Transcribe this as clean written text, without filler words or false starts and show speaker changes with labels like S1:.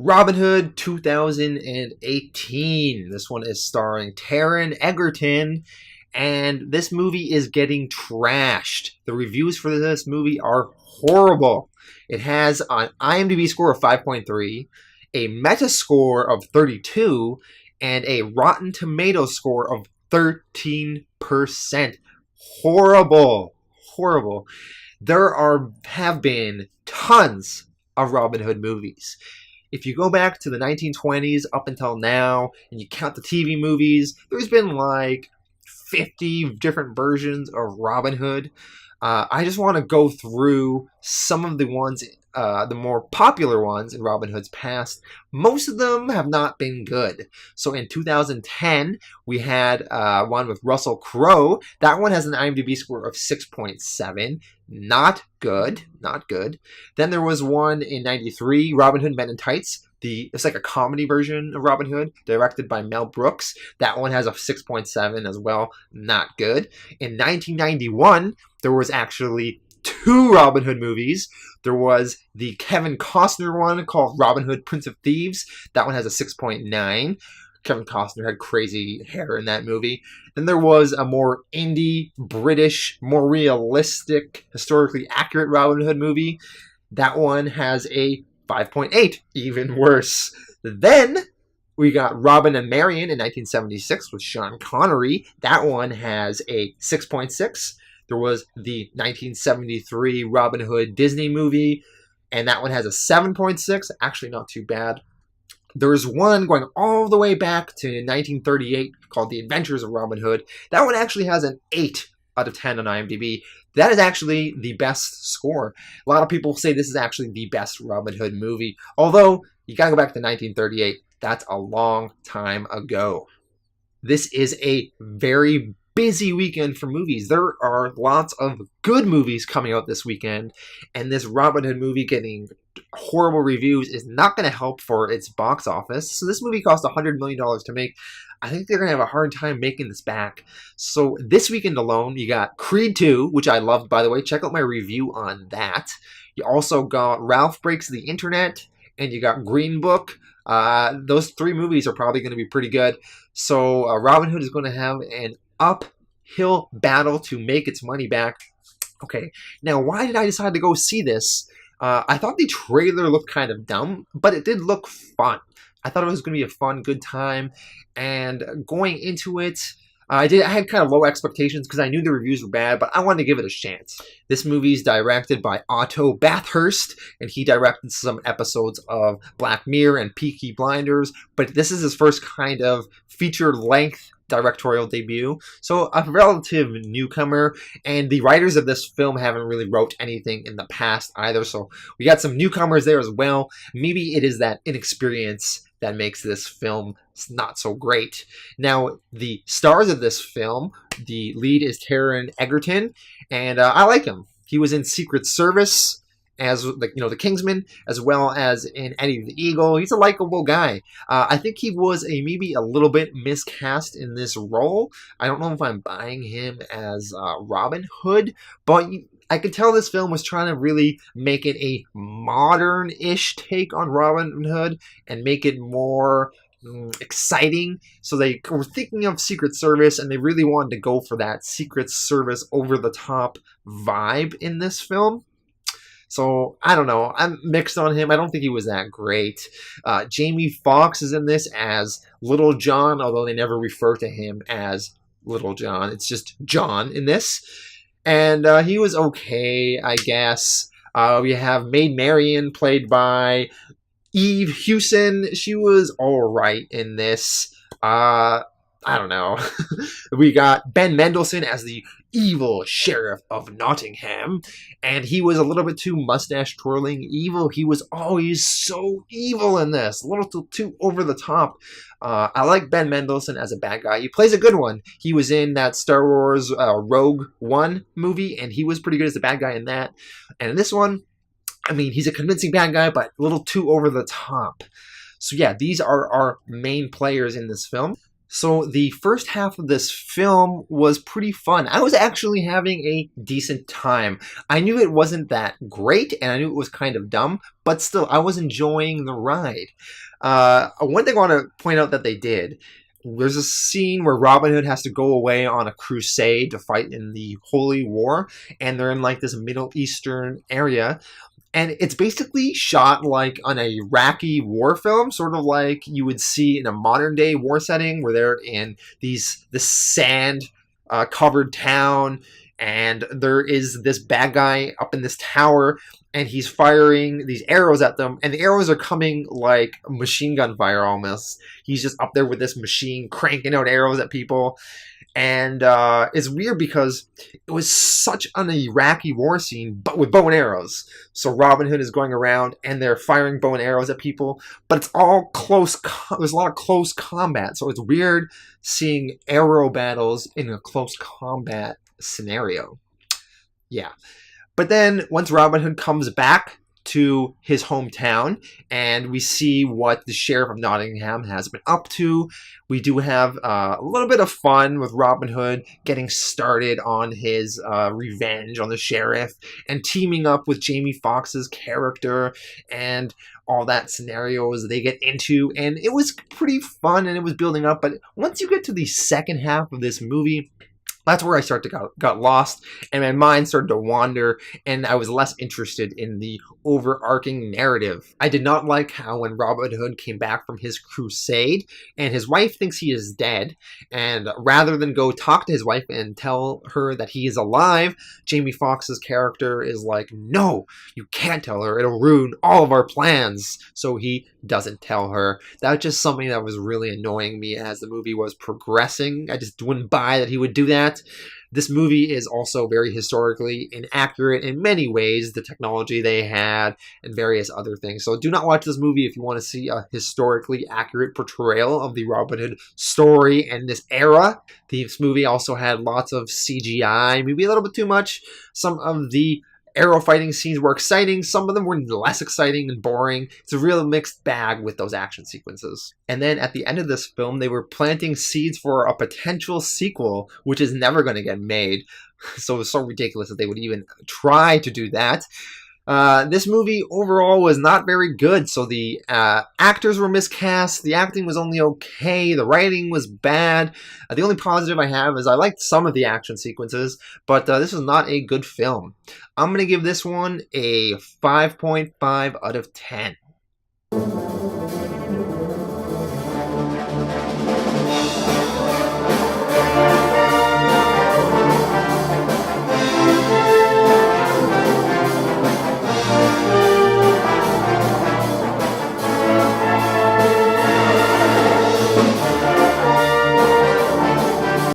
S1: Robin Hood 2018. This one is starring Taron Egerton, and this movie is getting trashed. The reviews for this movie are horrible. It has an IMDB score of 5.3, a Metascore of 32, and a Rotten Tomatoes score of 13%. Horrible. Horrible. There have been tons of Robin Hood movies. If you go back to the 1920s up until now, and you count the TV movies, there's been like 50 different versions of Robin Hood. I just want to go through some of the ones, the more popular ones in Robin Hood's past. Most of them have not been good. So in 2010, we had one with Russell Crowe. That one has an IMDb score of 6.7. Not good. Not good. Then there was one in 93, Robin Hood Men in Tights. It's like a comedy version of Robin Hood, directed by Mel Brooks. That one has a 6.7 as well. Not good. In 1991, there was actually two Robin Hood movies. There was the Kevin Costner one called Robin Hood, Prince of Thieves. That one has a 6.9. Kevin Costner had crazy hair in that movie. Then there was a more indie, British, more realistic, historically accurate Robin Hood movie. That one has a 5.8, even worse. Then we got Robin and Marion in 1976 with Sean Connery. That one has a 6.6. There was the 1973 Robin Hood Disney movie, and that one has a 7.6. Actually, not too bad. There's one going all the way back to 1938 called The Adventures of Robin Hood. That one actually has an 8 out of 10 on IMDb. That is actually the best score. A lot of people say this is actually the best Robin Hood movie. Although, you gotta go back to 1938. That's a long time ago. This is a very busy weekend for movies. There are lots of good movies coming out this weekend, and this Robin Hood movie getting horrible reviews is not going to help for its box office. So this movie cost $100 million to make. I think they're going to have a hard time making this back. So this weekend alone, you got Creed 2, which I loved, by the way. Check out my review on that. You also got Ralph Breaks the Internet, and you got Green Book. Those three movies are probably going to be pretty good. So Robin Hood is going to have an uphill battle to make its money back. Okay, now why did I decide to go see this? I thought the trailer looked kind of dumb, but it did look fun. I thought it was going to be a fun, good time, and going into it, I had kind of low expectations because I knew the reviews were bad, but I wanted to give it a chance. This movie is directed by Otto Bathurst, and he directed some episodes of Black Mirror and Peaky Blinders, but this is his first kind of feature-length directorial debut, so a relative newcomer, and the writers of this film haven't really wrote anything in the past either, so we got some newcomers there as well. Maybe it is that inexperience that makes this film not so great. Now, the stars of this film, the lead is Taron Egerton, and I like him. He was in Secret Service as the Kingsman, as well as in Eddie the Eagle. He's a likable guy. I think he was maybe a little bit miscast in this role. I don't know if I'm buying him as Robin Hood, but I could tell this film was trying to really make it a modern-ish take on Robin Hood and make it more exciting. So they were thinking of Secret Service, and they really wanted to go for that Secret Service over-the-top vibe in this film. So, I don't know. I'm mixed on him. I don't think he was that great. Jamie Foxx is in this as Little John, although they never refer to him as Little John. It's just John in this. And he was okay, I guess. We have Maid Marion, played by Eve Hewson. She was alright in this. I don't know. We got Ben Mendelsohn as the evil sheriff of Nottingham, and he was a little bit too mustache twirling evil. He was always so evil in this, a little too over the top. I like Ben Mendelsohn as a bad guy. He plays a good one. He was in that Star Wars Rogue One movie, and he was pretty good as a bad guy in that. And in this one, I mean, he's a convincing bad guy, but a little too over the top. So yeah, these are our main players in this film. So the first half of this film was pretty fun. I was actually having a decent time. I knew it wasn't that great, and I knew it was kind of dumb, but still, I was enjoying the ride. One thing I want to point out that they did, there's a scene where Robin Hood has to go away on a crusade to fight in the Holy War, and they're in like this Middle Eastern area. And it's basically shot like an Iraqi war film, sort of like you would see in a modern day war setting, where they're in this sand covered town, and there is this bad guy up in this tower, and he's firing these arrows at them, and the arrows are coming like machine gun fire almost. He's just up there with this machine cranking out arrows at people. And it's weird because it was such an Iraqi war scene, but with bow and arrows. So Robin Hood is going around and they're firing bow and arrows at people, but it's all close. There's a lot of close combat, so it's weird seeing arrow battles in a close combat scenario. Yeah. But then once Robin Hood comes back to his hometown, and we see what the Sheriff of Nottingham has been up to. We do have a little bit of fun with Robin Hood getting started on his revenge on the sheriff, and teaming up with Jamie Foxx's character, and all that scenarios they get into, and it was pretty fun, and it was building up. But once you get to the second half of this movie, that's where I got lost, and my mind started to wander, and I was less interested in the overarching narrative. I did not like how when Robin Hood came back from his crusade, and his wife thinks he is dead, and rather than go talk to his wife and tell her that he is alive, Jamie Foxx's character is like, no, you can't tell her, it'll ruin all of our plans, so he doesn't tell her. That was just something that was really annoying me as the movie was progressing. I just wouldn't buy that he would do that. This movie is also very historically inaccurate in many ways, the technology they had and various other things. So do not watch this movie if you want to see a historically accurate portrayal of the Robin Hood story and this era. This movie also had lots of CGI, maybe a little bit too much. Some of the arrow fighting scenes were exciting, some of them were less exciting and boring. It's a real mixed bag with those action sequences. And then at the end of this film, they were planting seeds for a potential sequel, which is never going to get made. So it was so ridiculous that they would even try to do that. This movie overall was not very good, so the actors were miscast, the acting was only okay, the writing was bad. The only positive I have is I liked some of the action sequences, but this was not a good film. I'm going to give this one a 5.5 out of 10.